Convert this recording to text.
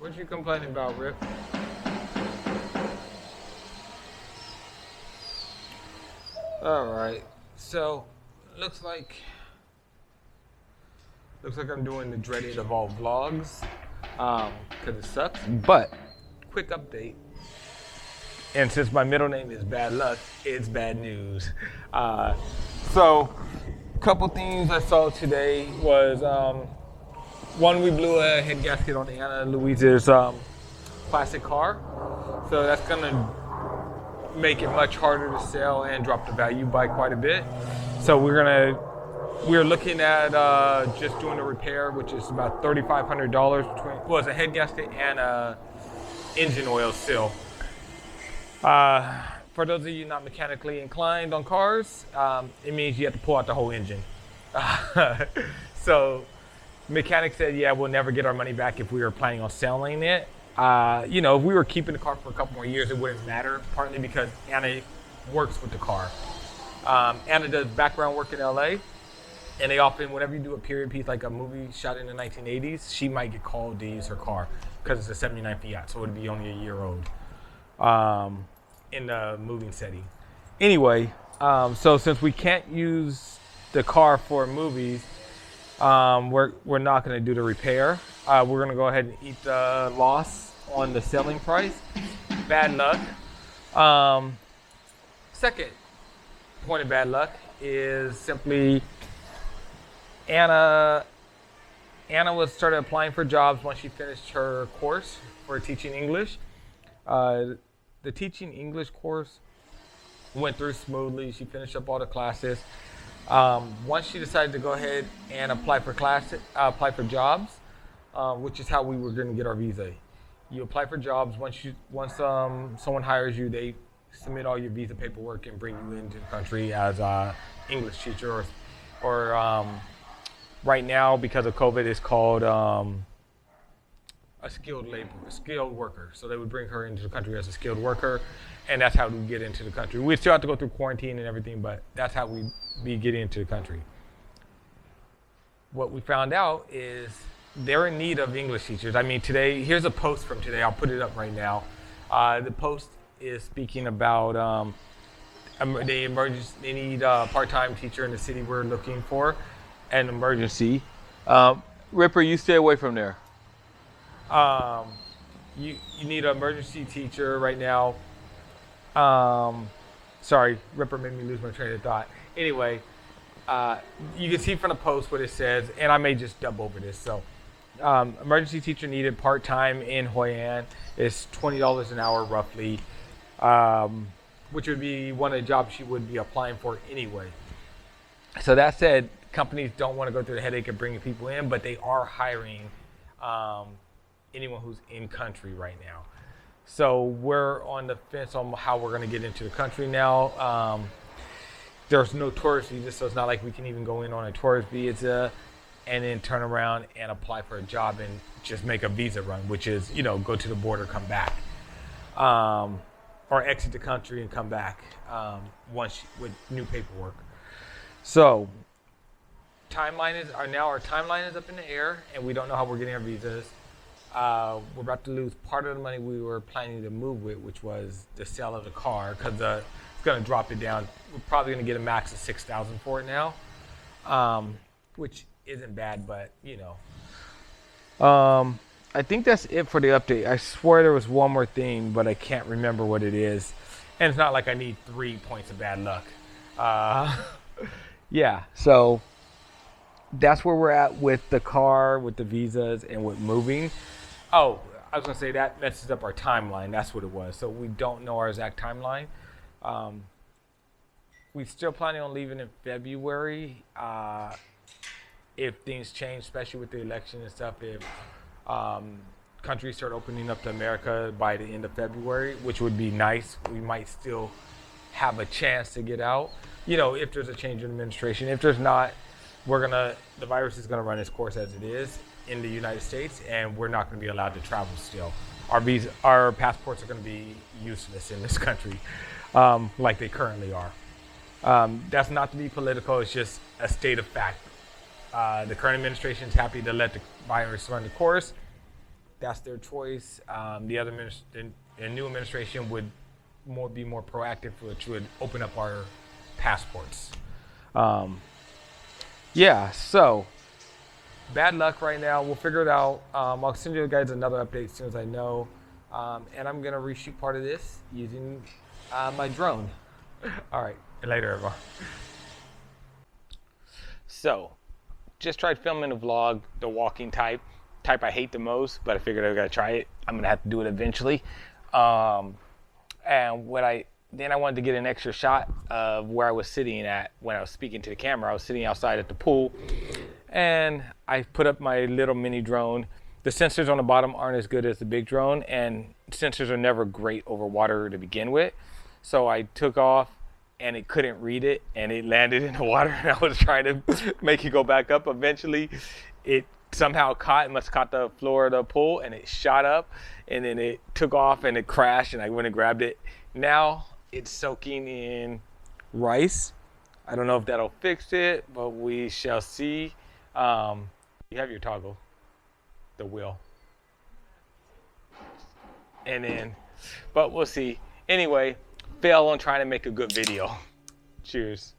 What you complaining about, Rip? All right. So, looks like I'm doing the dreaded of all vlogs, because it sucks. But quick update. And since my middle name is Bad Luck, it's bad news. So, couple things I saw today was one, we blew a head gasket on Anna Louise's classic car, so that's gonna make it much harder to sell and drop the value by quite a bit. So we're looking at just doing a repair, which is about $3,500 between, it's a head gasket and a engine oil seal. For those of you not mechanically inclined on cars, it means you have to pull out the whole engine. So mechanic said, yeah, we'll never get our money back if we were planning on selling it. If we were keeping the car for a couple more years, it wouldn't matter, partly because Anna works with the car. Anna does background work in LA, and they often, whenever you do a period piece like a movie shot in the 1980s, she might get called to use her car because it's a 79 Fiat, so it would be only a year old in the moving setting. Anyway, so since we can't use the car for movies, we're not going to do the repair. We're going to go ahead and eat the loss on the selling price. Bad luck. Second point of bad luck is simply Anna started applying for jobs once she finished her course for teaching English. The teaching English course went through smoothly. She finished up all the classes. Once she decided to go ahead and apply for jobs, which is how we were going to get our visa. You apply for jobs. Once someone hires you, they submit all your visa paperwork and bring you into the country as an English teacher, or right now because of COVID, it's called a skilled worker. So they would bring her into the country as a skilled worker, and that's how we get into the country. We still have to go through quarantine and everything, but that's how we be getting into the country. What we found out is they're in need of English teachers. I mean, today, here's a post from today. I'll put it up right now. The post is speaking about they need a part-time teacher in the city we're looking for, an emergency. Ripper, you stay away from there. You need an emergency teacher right now. Sorry, Ripper made me lose my train of thought. Anyway, you can see from the post what it says, and I may just dub over this. So, emergency teacher needed part-time in Hoi An. It's $20 an hour roughly, which would be one of the jobs she would be applying for anyway. So that said, companies don't want to go through the headache of bringing people in, but they are hiring anyone who's in country right now. So we're on the fence on how we're going to get into the country now. There's no tourist visa, so it's not like we can even go in on a tourist visa and then turn around and apply for a job and just make a visa run, which is, go to the border, come back, or exit the country and come back once with new paperwork. So our timeline is up in the air, and we don't know how we're getting our visas. We're about to lose part of the money we were planning to move with, which was the sale of the car, because it's going to drop it down. We're probably going to get a max of $6,000 for it now, which isn't bad, but I think that's it for the update. I swear there was one more thing, but I can't remember what it is, and it's not like I need 3 points of bad luck. Yeah, so that's where we're at with the car, with the visas, and with moving. Oh, I was going to say that messes up our timeline. That's what it was. So we don't know our exact timeline. We're still planning on leaving in February. If things change, especially with the election and stuff, if countries start opening up to America by the end of February, which would be nice, we might still have a chance to get out. If there's a change in administration. If there's not, the virus is gonna run its course as it is in the United States, and we're not gonna be allowed to travel still. Our passports are gonna be useless in this country, like they currently are. That's not to be political, it's just a state of fact. The current administration is happy to let the virus run the course, that's their choice. The other the new administration would be more proactive, which would open up our passports. Yeah, so bad luck right now. We'll figure it out. I'll send you guys another update as soon as I know. And I'm gonna reshoot part of this using my drone. All right, later, everyone. So, just tried filming a vlog, the walking type I hate the most, but I figured I gotta try it. I'm gonna have to do it eventually. And then I wanted to get an extra shot of where I was sitting at when I was speaking to the camera. I was sitting outside at the pool, and I put up my little mini drone. The sensors on the bottom aren't as good as the big drone, and sensors are never great over water to begin with. So I took off, and it couldn't read it, and it landed in the water, and I was trying to make it go back up. Eventually, it somehow must have caught the floor of the pool, and it shot up, and then it took off, and it crashed, and I went and grabbed it. Now it's soaking in rice. I don't know if that'll fix it, but we shall see. You have your toggle, the wheel. And then, but we'll see. Anyway, fail on trying to make a good video. Cheers.